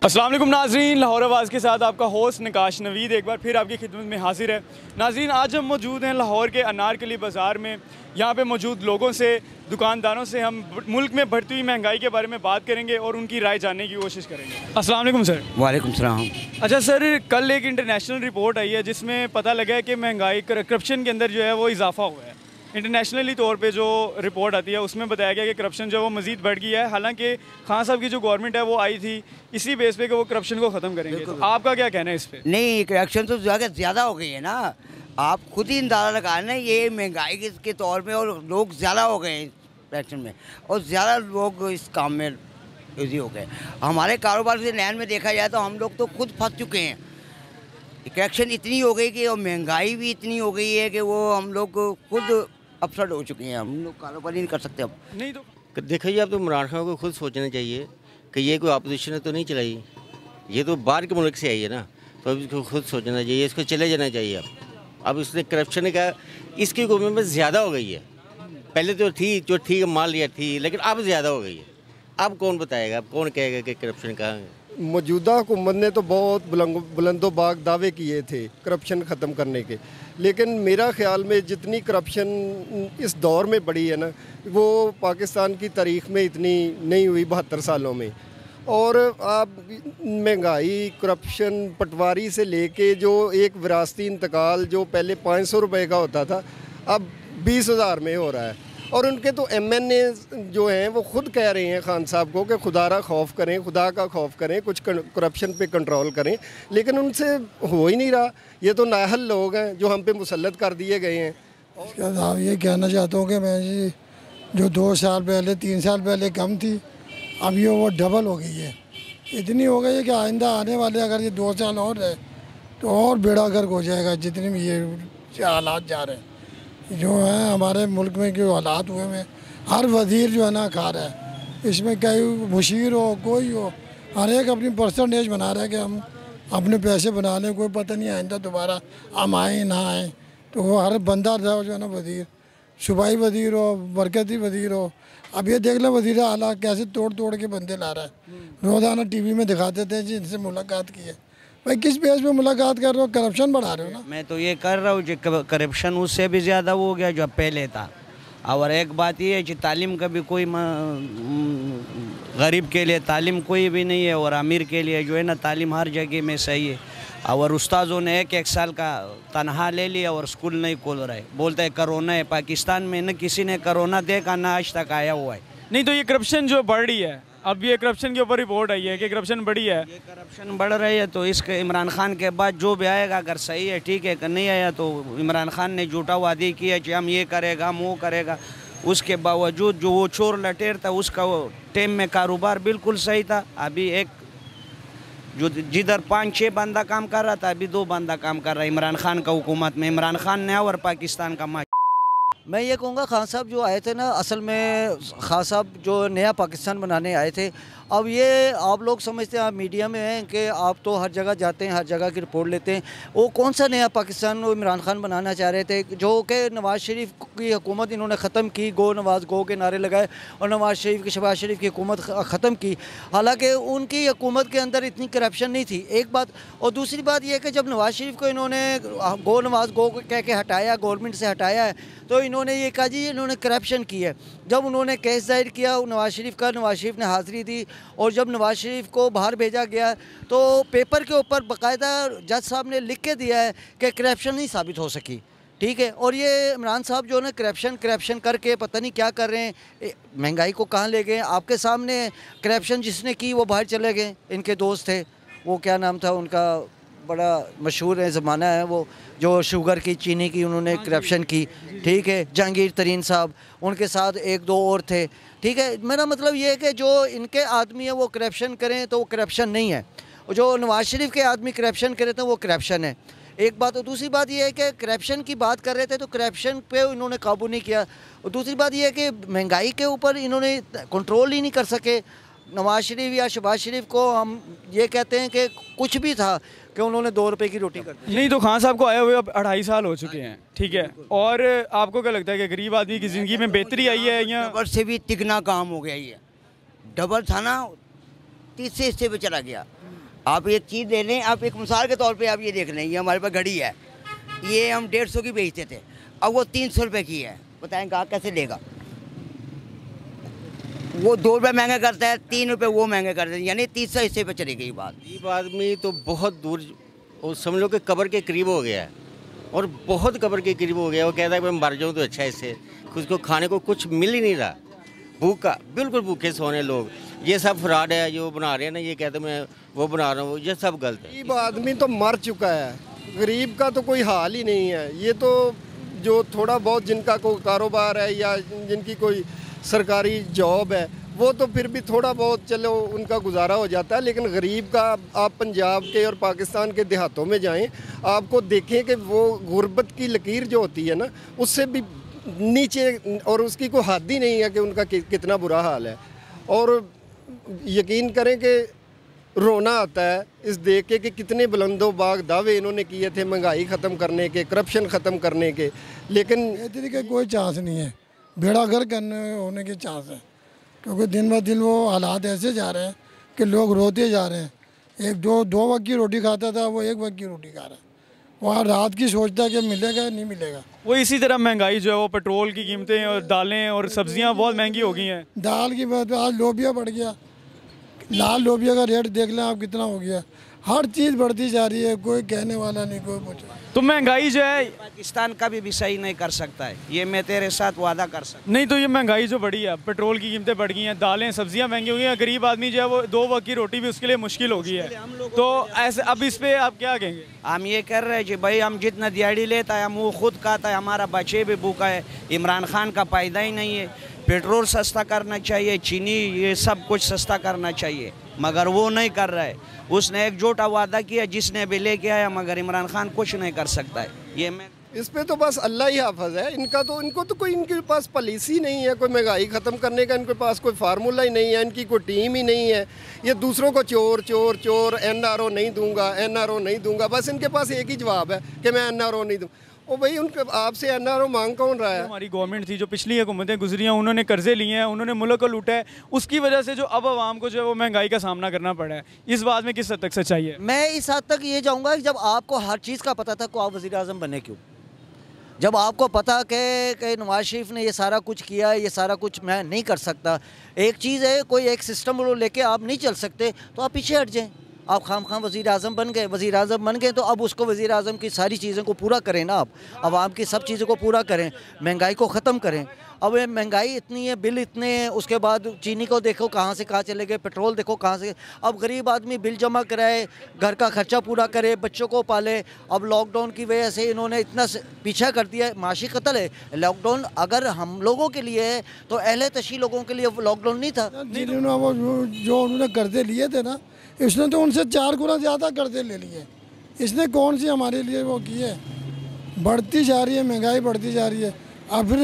अस्सलाम वालेकुम नाज़रीन, लाहौर आवाज़ के साथ आपका होस्ट निकाश नवीद एक बार फिर आपकी खिदमत में हाजिर है। नाज़रीन, आज हम मौजूद हैं लाहौर के अनारकली बाज़ार में। यहाँ पे मौजूद लोगों से, दुकानदारों से हम मुल्क में बढ़ती हुई महंगाई के बारे में बात करेंगे और उनकी राय जानने की कोशिश करेंगे। अस्सलाम वालेकुम सर। वालेकुम सलाम। अच्छा सर, कल एक इंटरनेशनल रिपोर्ट आई है जिसमें पता लगा है कि महंगाई करप्शन के अंदर जो है वो इजाफा हुआ है। इंटरनेशनली तौर पे जो रिपोर्ट आती है उसमें बताया गया कि करप्शन जो है वो मज़ीद बढ़ गई है। हालांकि खान साहब की जो गवर्नमेंट है वो आई थी इसी बेस पे कि वो करप्शन को ख़त्म करेंगे। तो आपका क्या कहना है इस पे? नहीं, करप्शन तो ज़्यादा हो गई है ना। आप खुद ही अंदाज़ा लगा ना, ये महंगाई के तौर में और लोग ज़्यादा हो गए हैं करप्शन में, और ज़्यादा लोग इस काम में बिजी हो गए। हमारे कारोबार से लाइन में देखा जाए तो हम लोग तो खुद फंस चुके हैं। करप्शन इतनी हो गई कि और महंगाई भी इतनी हो गई है कि वो हम लोग खुद अपसेट हो चुके हैं। हम लोग कारोबार ही नहीं कर सकते अब। नहीं तो देखिए, अब तो इमरान खान को खुद सोचना चाहिए कि ये कोई अपोजिशन ने तो नहीं चलाई, ये तो बाहर के मुल्क से आई है ना, तो अब इसको खुद सोचना चाहिए, इसको चले जाना चाहिए। अब इसने करप्शन का इसकी हुकूमत में ज़्यादा हो गई है। पहले तो थी, जो ठीक मान लिया थी, लेकिन अब ज़्यादा हो गई है। अब कौन बताएगा, अब कौन कहेगा कि करप्शन कहाँ है? मौजूदा हुकूमत ने तो बहुत बुलंदोबाग दावे किए थे करप्शन ख़त्म करने के, लेकिन मेरा ख्याल में जितनी करप्शन इस दौर में बढ़ी है ना, वो पाकिस्तान की तारीख़ में इतनी नहीं हुई 72 सालों में। और आप महंगाई, करप्शन, पटवारी से लेके जो एक विरासती इंतकाल जो पहले 500 रुपये का होता था अब 20,000 में हो रहा है। और उनके तो MNA जो हैं वो खुद कह रहे हैं खान साहब को कि खुदा खौफ करें, खुदा का खौफ करें, कुछ करप्शन पे कंट्रोल करें, लेकिन उनसे हो ही नहीं रहा। ये तो नाअहल लोग हैं जो हम पे मुसल्लत कर दिए गए हैं। साहब ये कहना चाहता हूँ कि मैं जी जो 2 साल पहले 3 साल पहले कम थी, अब ये वो डबल हो गई है। इतनी हो गई है कि आइंदा आने वाले अगर ये 2 साल और रहे तो और बेड़ा गर्क हो जाएगा। जितने भी ये हालात जा रहे हैं, जो है हमारे मुल्क में जो हालात हुए हैं, हर वज़ीर जो है ना खा रहा है। इसमें कई मुशीर हो, कोई हो, हर एक अपनी परसेंटेज बना रहा है कि हम अपने पैसे बना लें। कोई पता नहीं आइंदा दोबारा हम आए ना आए। तो वो हर बंदा जो है ना वज़ीर, सूबाई वज़ीर हो, बरकती वज़ीर हो, अब ये देख लो वज़ीर आला कैसे तोड़ तोड़ के बंदे ला रहा है। रोज़ाना TV में दिखाते थे जिनसे मुलाकात की है। भाई किस बेस पे मुलाकात कर रहे हो? करप्शन बढ़ा रहे हो ना। मैं तो ये कर रहा हूँ कि करप्शन उससे भी ज़्यादा हो गया जो पहले था। और एक बात ये है कि तालीम का भी कोई गरीब के लिए तालीम कोई भी नहीं है, और अमीर के लिए जो है ना तालीम हर जगह में सही है। और उस्तादों ने एक साल का तनख्वाह ले लिया और स्कूल नहीं खोल रहे, बोलते हैं कोरोना है। पाकिस्तान में न किसी ने कोरोना देखा ना आज तक आया हुआ है। नहीं तो ये करप्शन जो बढ़ रही है, अब ये करप्शन के ऊपर रिपोर्ट आई है कि करप्शन बढ़ी है। ये करप्शन बढ़ रही है तो इसके इमरान खान के बाद जो भी आएगा अगर सही है ठीक है, अगर नहीं आया तो इमरान खान ने झूठा वादे किया कि हम ये करेगा, हम वो करेगा। उसके बावजूद जो वो चोर लटेर था उसका वो टाइम में कारोबार बिल्कुल सही था। अभी एक जो जिधर 5-6 बंदा काम कर रहा था, अभी 2 बंदा काम कर रहा है इमरान खान का हुकूमत में। इमरान खान ने और पाकिस्तान का मैं ये कहूँगा खान साहब जो आए थे ना, असल में खान साहब जो नया पाकिस्तान बनाने आए थे। अब ये आप लोग समझते हैं, आप मीडिया में हैं कि आप तो हर जगह जाते हैं, हर जगह की रिपोर्ट लेते हैं। वो कौन सा नया पाकिस्तान वो इमरान खान बनाना चाह रहे थे, जो कि नवाज़ शरीफ की हुकूमत इन्होंने ख़त्म की, गो नवाज़ गो के नारे लगाए और नवाज़ शरीफ की, शहबाज शरीफ की हुकूमत ख़त्म की। हालांकि उनकी हुकूमत के अंदर इतनी करप्शन नहीं थी, एक बात। और दूसरी बात यह कि जब नवाज़ शरीफ को इन्होंने गो नवाज़ गो कह के हटाया, गवर्नमेंट से हटाया है, तो इन्होंने ये कहा जी इन्होंने करप्शन की है। जब उन्होंने केस दायर किया नवाज़ शरीफ का, नवाज़ शरीफ ने हाज़िरी दी, और जब नवाज़ शरीफ को बाहर भेजा गया तो पेपर के ऊपर बाकायदा जज साहब ने लिख के दिया है कि करप्शन नहीं साबित हो सकी। ठीक है, और ये इमरान साहब जो है करप्शन करके पता नहीं क्या कर रहे हैं, महंगाई को कहाँ ले गए। आपके सामने करप्शन जिसने की वो बाहर चले गए, इनके दोस्त थे, वो क्या नाम था उनका, बड़ा मशहूर है, ज़माना है वो, जो शुगर की, चीनी की उन्होंने करप्शन की। ठीक है, जहांगीर तरीन साहब, उनके साथ 1-2 और थे। ठीक है, मेरा मतलब ये है कि जो इनके आदमी है वो करप्शन करें तो वो करप्शन नहीं है, और जो नवाज़ शरीफ के आदमी करप्शन करें तो वो करप्शन है। एक बात। और दूसरी बात ये है कि करप्शन की बात कर रहे थे तो करप्शन पे इन्होंने काबू नहीं किया। और दूसरी बात ये है कि महंगाई के ऊपर इन्होंने कंट्रोल ही नहीं कर सके। नवाज़ शरीफ या शहबाज शरीफ को हम ये कहते हैं कि कुछ भी था कि उन्होंने 2 रुपए की रोटी कर दी। नहीं तो खान साहब को आए हुए अब 2.5 साल हो चुके हैं। ठीक है, और आपको क्या लगता है कि गरीब आदमी की ज़िंदगी में बेहतरी आई है या? डबल से भी तिगना काम हो गया। ये डबल था ना, तीसरे हिस्से पे चला गया। आप एक चीज़ ले लें, आप एक मिसाल के तौर पे आप ये देख लें, ये हमारे पास घड़ी है, ये हम 150 की बेचते थे, अब वो 300 रुपये की है। बताएं गाहक कैसे लेगा? वो 2 रुपये महंगा करता है, 3 रुपये वो महंगे करते हैं, यानी 300 हिस्से पे चली गई बात। गरीब आदमी तो बहुत दूर, और समझ लो कि कब्र के करीब हो गया है, और बहुत कब्र के करीब हो गया। वो कहता है कि मैं मर जाऊँ तो अच्छा है, इससे उसको खाने को कुछ मिल ही नहीं रहा, भूखा, बिल्कुल भूखे सोने लोग। ये सब फ्रॉड है जो बना रहे हैं ना, ये कहते मैं वो बना रहा हूँ, ये सब गलत है। गरीब आदमी तो मर चुका है, गरीब का तो कोई हाल ही नहीं है। ये तो जो थोड़ा बहुत जिनका कोई कारोबार है या जिनकी कोई सरकारी जॉब है, वो तो फिर भी थोड़ा बहुत चलो उनका गुजारा हो जाता है, लेकिन गरीब का आप पंजाब के और पाकिस्तान के देहातों में जाएं, आपको देखें कि वो गुर्बत की लकीर जो होती है ना, उससे भी नीचे, और उसकी कोई हद ही नहीं है कि उनका कितना बुरा हाल है। और यकीन करें कि रोना आता है इस देख के कि कितने बुलंदो बाग दावे इन्होंने किए थे महंगाई ख़त्म करने के, करप्शन ख़त्म करने के, लेकिन बेहतरी का कोई चांस नहीं है, बेड़ा गर्क करने होने के चांस है, क्योंकि दिन ब दिन वो हालात ऐसे जा रहे हैं कि लोग रोते जा रहे हैं। एक दो वक्त की रोटी खाता था, वो 1 वक्त की रोटी खा रहा है। वहाँ रात की सोचता है कि मिलेगा नहीं मिलेगा। वो इसी तरह महंगाई जो है वो पेट्रोल की कीमतें और दालें और सब्जियां बहुत महंगी हो गई हैं। दाल की बात, आज लोबिया बढ़ गया, लाल लोबिया का रेट देख लें आप कितना हो गया। हर चीज़ बढ़ती जा रही है, कोई कहने वाला नहीं, कोई कुछ। तो महंगाई जो है पाकिस्तान का भी सही नहीं कर सकता है, ये मैं तेरे साथ वादा कर सकता। नहीं, तो ये महंगाई जो बढ़ी है, पेट्रोल की कीमतें बढ़ गई हैं, दालें सब्जियां महंगी हो गई हैं, गरीब आदमी जो है वो 2 वक्त की रोटी भी उसके लिए मुश्किल हो गई है। तो ऐसे अब इस पे आप क्या कहेंगे? हम ये कर रहे हैं कि भाई हम जितना दिहाड़ी लेता है हम वो खुद खाता है, हमारा बच्चे भी भूखा है। इमरान खान का फायदा ही नहीं है। पेट्रोल सस्ता करना चाहिए, चीनी ये सब कुछ सस्ता करना चाहिए, मगर वो नहीं कर रहा है। उसने एक झूठा वादा किया, जिसने भी लेके आया, मगर इमरान खान कुछ नहीं कर सकता है। ये मैं इस पे तो बस अल्लाह ही हाफ़िज़ है। इनको तो कोई, इनके पास पॉलिसी नहीं है कोई महंगाई ख़त्म करने का, इनके पास कोई फार्मूला ही नहीं है, इनकी कोई टीम ही नहीं है। ये दूसरों को चोर चोर चोर, NRO नहीं दूंगा, NRO नहीं दूंगा, बस इनके पास एक ही जवाब है कि मैं NRO नहीं दूँ। ओ भाई, उनके आपसे NRO मांग कौन रहा है? हमारी गवर्नमेंट थी जो पिछली हुकूमतें गुजरी हैं, उन्होंने कर्जे लिए हैं, उन्होंने मुल्क को लूटा है, उसकी वजह से जो अब आवाम को जो है वो महंगाई का सामना करना पड़ा है। इस बात में किस हद तक सच्चाई है? मैं इस हद तक ये जाऊँगा कि जब आपको हर चीज़ का पता था तो आप वज़ीर आज़म बने क्यों? जब आपको पता कि नवाज शरीफ ने ये सारा कुछ किया है, ये सारा कुछ मैं नहीं कर सकता। एक चीज़ है, कोई एक सिस्टम लेके आप नहीं चल सकते तो आप पीछे हट जाएं। आप खाम वज़ीर आज़म बन गए, वज़ीर आज़म बन गए तो अब उसको वज़ीर आज़म की सारी चीज़ों को पूरा करें ना, आप आवाम की सब चीज़ों को पूरा करें, महंगाई को ख़त्म करें। अब ये महंगाई इतनी है, बिल इतने हैं, उसके बाद चीनी को देखो कहाँ से कहाँ चले गए, पेट्रोल देखो कहाँ से। अब गरीब आदमी बिल जमा कराए, घर का खर्चा पूरा करे, बच्चों को पाले। अब लॉकडाउन की वजह से इन्होंने इतना पीछा कर दिया, माशी कत्ल है। लॉकडाउन अगर हम लोगों के लिए है तो अहले तशी लोगों के लिए लॉकडाउन नहीं था। जो उन्होंने कर्जे लिए थे ना, इसने तो उनसे 4 गुना ज़्यादा कर्जे ले लिए। इसने कौन सी हमारे लिए वो की है? बढ़ती जा रही है महंगाई, बढ़ती जा रही है। अब फिर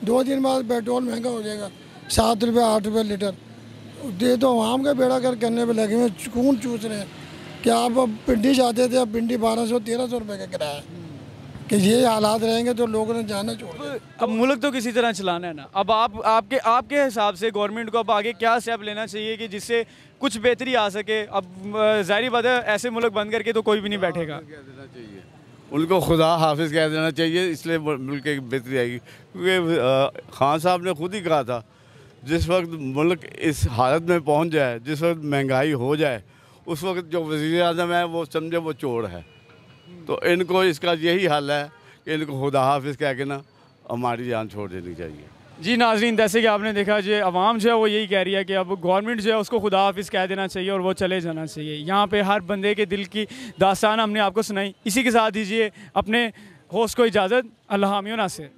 2 दिन बाद पेट्रोल महंगा हो जाएगा, 7 रुपये 8 रुपये लीटर। ये तो आवाम का बेड़ा कर करने पे लगे हुए, खून चूस रहे हैं कि आप अब पिंडी जाते थे, अब पिंडी 1200-1300 रुपये का किराया है। कि ये हालात रहेंगे तो लोगों ने जाना छोड़ दिया। अब मुल्क तो किसी तरह चलाना है ना। अब आपके हिसाब से गवर्नमेंट को अब आगे क्या स्टेप लेना चाहिए कि जिससे कुछ बेहतरी आ सके? अब ज़ाहिर बात है, ऐसे मुल्क बंद करके तो कोई भी नहीं बैठेगा। उनको खुदा हाफिज़ कह देना चाहिए, इसलिए मुल्क की बेहतरी आएगी। क्योंकि खान साहब ने खुद ही कहा था, जिस वक्त मुल्क इस हालत में पहुंच जाए, जिस वक्त महंगाई हो जाए, उस वक्त जो वज़ीर आज़म है वो समझे वो चोर है। तो इनको इसका यही हल है कि इनको खुदा हाफिज़ कह के ना हमारी जान छोड़ देनी चाहिए। जी नाज़रीन, जैसे कि आपने देखा जो आवाम जो है वो यही कह रही है कि अब गवर्नमेंट जो है उसको खुदा हाफिज़ कह देना चाहिए और वो चले जाना चाहिए। यहाँ पे हर बंदे के दिल की दास्तान हमने आपको सुनाई। इसी के साथ दीजिए अपने होस्ट को इजाज़त। अल्लाह हामियों नासिर।